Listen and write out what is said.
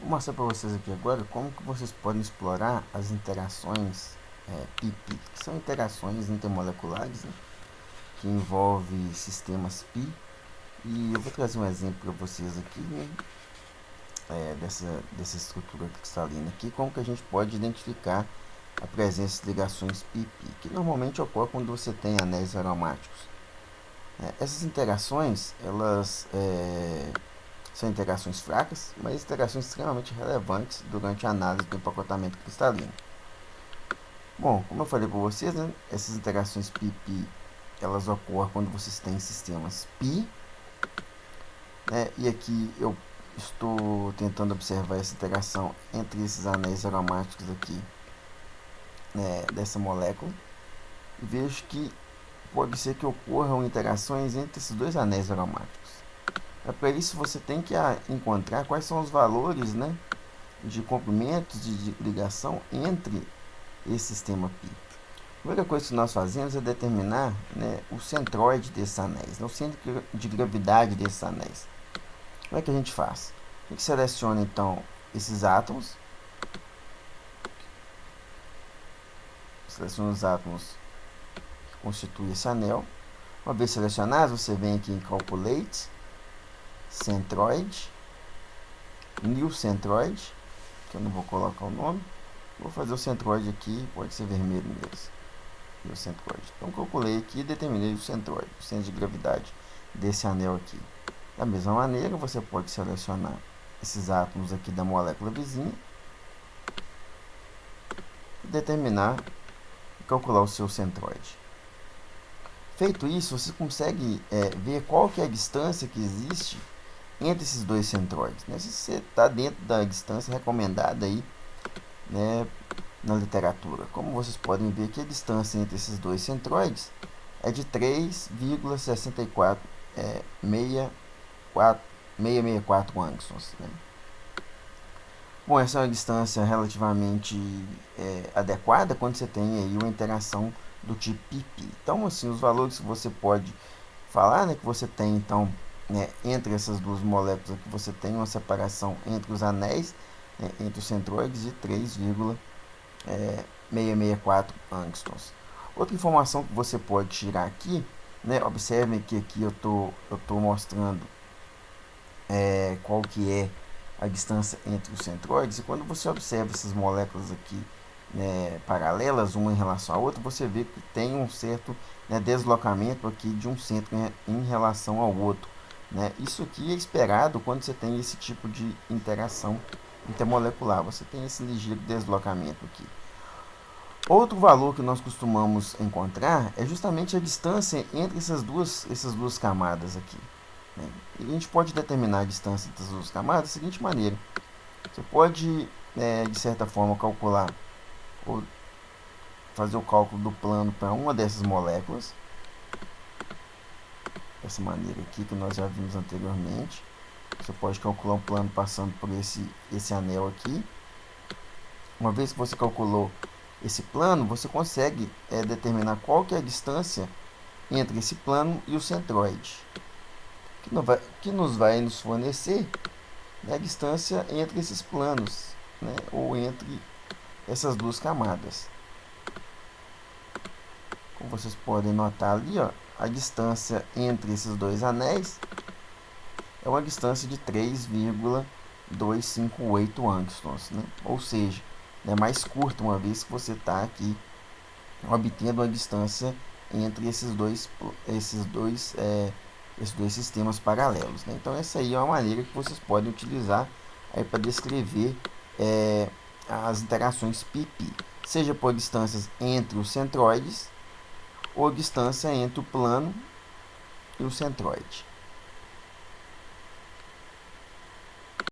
Vou mostrar para vocês aqui agora como que vocês podem explorar as interações pi-pi, que são interações intermoleculares, né, que envolvem sistemas pi. E eu vou trazer um exemplo para vocês aqui, né, dessa estrutura cristalina aqui, como que a gente pode identificar a presença de ligações pi-pi, que normalmente ocorre quando você tem anéis aromáticos. Essas interações, elas são interações fracas, mas interações extremamente relevantes durante a análise do empacotamento cristalino. Bom, como eu falei para vocês, né, essas interações pi-pi, elas ocorrem quando vocês têm sistemas pi, né, e aqui eu estou tentando observar essa interação entre esses anéis aromáticos aqui, né, dessa molécula, e vejo que pode ser que ocorram interações entre esses dois anéis aromáticos. Para isso você tem que encontrar quais são os valores, né, de comprimentos de ligação entre esse sistema pi. A primeira coisa que nós fazemos é determinar, né, o centroide desses anéis, né, o centro de gravidade desses anéis. Como é que a gente faz? A gente seleciona então esses átomos, seleciona os átomos que constituem esse anel. Uma vez selecionados, você vem aqui em Calculate, Centroid, New Centroid, que eu não vou colocar o nome. Vou fazer o centroide aqui, pode ser vermelho mesmo. Meu centroide. Então calculei aqui e determinei o centroide, o centro de gravidade desse anel aqui. Da mesma maneira, você pode selecionar esses átomos aqui da molécula vizinha e determinar e calcular o seu centroide. Feito isso, você consegue ver qual que é a distância que existe entre esses dois centroides, né? Se você está dentro da distância recomendada aí, né, na literatura. Como vocês podem ver que a distância entre esses dois centroides é de 3,664 angstroms, né? Bom, essa é uma distância relativamente adequada quando você tem aí uma interação do tipo pi-pi. Então, assim, os valores que você pode falar, né, que você tem, então, né, entre essas duas moléculas, que você tem uma separação entre os anéis, né, entre os centroides de 3,664 angstroms. Outra informação que você pode tirar aqui, né, observem que aqui eu tô mostrando qual que é a distância entre os centroides, e quando você observa essas moléculas aqui, né, paralelas uma em relação à outra, você vê que tem um certo, né, deslocamento aqui de um centro em relação ao outro, né? Isso aqui é esperado quando você tem esse tipo de interação intermolecular, você tem esse ligeiro deslocamento aqui. Outro valor que nós costumamos encontrar é justamente a distância entre essas duas camadas aqui, né? E a gente pode determinar a distância entre as duas camadas da seguinte maneira: você pode, de certa forma, calcular ou fazer o cálculo do plano para uma dessas moléculas, dessa maneira aqui que nós já vimos anteriormente. Você pode calcular um plano passando por esse anel aqui. Uma vez que você calculou esse plano, você consegue determinar qual que é a distância entre esse plano e o centroide, que nos vai nos fornecer, né, a distância entre esses planos, né, ou entre essas duas camadas. Como vocês podem notar ali, ó, a distância entre esses dois anéis é uma distância de 3,258 angstroms, né? Ou seja, é mais curta, uma vez que você está aqui obtendo uma distância entre esses dois sistemas paralelos, né? Então essa aí é uma maneira que vocês podem utilizar para descrever as interações pi-pi, seja por distâncias entre os centroides ou distância entre o plano e o centroide.